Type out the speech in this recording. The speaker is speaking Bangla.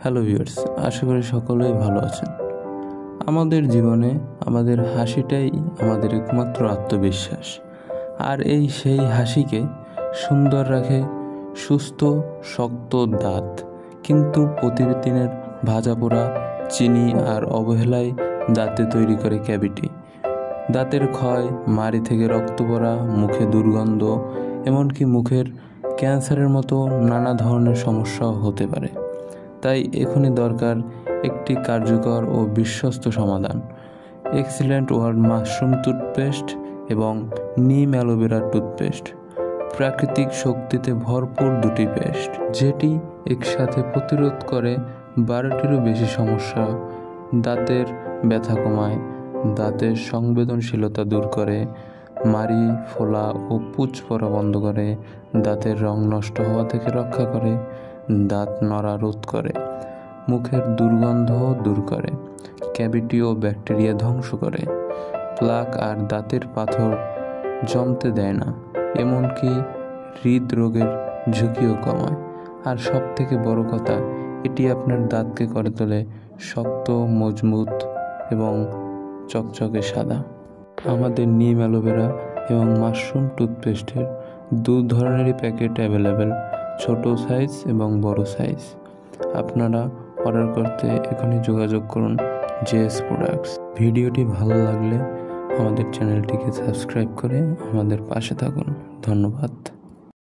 হ্যালো ভিউয়ার্স, আশা করি সকলেই ভালো আছেন। আমাদের জীবনে আমাদের হাসিটাই আমাদের একমাত্র আত্মবিশ্বাস। আর সেই হাসিকে সুন্দর রাখে সুস্থ শক্ত দাঁত। কিন্তু প্রতিদিনের ভাজা পোড়া, চিনি আর অবহেলায় দাঁতে তৈরি করে ক্যাভিটি। দাঁতের ক্ষয়, মাড়ি থেকে রক্ত পড়া, মুখে দুর্গন্ধ, এমনকি মুখের ক্যান্সারের মতো নানা ধরনের সমস্যাও হতে পারে। তাই এখনই দরকার একটি কার্যকর ও বিশ্বস্ত সমাধান, এক্সিলেন্ট ওয়ার্ল্ড মাশরুম টুথপেস্ট এবং নিম অ্যালোভেরা টুথপেস্ট। প্রাকৃতিক শক্তিতে ভরপুর দুটি পেস্ট, যেটি একসাথে প্রতিরোধ করে 12টিরও বেশি সমস্যা। দাঁতের ব্যথা কমায়, দাঁতের সংবেদনশীলতা দূর করে, মাড়ি ফোলা ও পুঁজ পড়া বন্ধ করে, দাঁতের রং নষ্ট হওয়া থেকে রক্ষা করে, দাঁত নড়া রোধ করে, মুখের দুর্গন্ধ দূর করে, ক্যাভিটি ও ব্যাকটেরিয়া ধ্বংস করে, প্লাক আর দাঁতের পাথর জমতে দেয় না, এমনকি হৃদরোগের ঝুঁকিও কমায়। আর সব থেকে বড় কথা, এটি আপনার দাঁতকে করে তোলে শক্ত, মজবুত এবং চকচকে সাদা। আমাদের নিম অ্যালোভেরা এবং মাশরুম টুথপেস্টের দু ধরনেরই প্যাকেট অ্যাভেলেবেল, ছোট সাইজ এবং বড় সাইজ। আপনারা অর্ডার করতে এখনই যোগাযোগ করুন জেএস প্রোডাক্টস। ভিডিওটি ভালো লাগলে আমাদের চ্যানেলটিকে সাবস্ক্রাইব করে আমাদের পাশে থাকুন। ধন্যবাদ।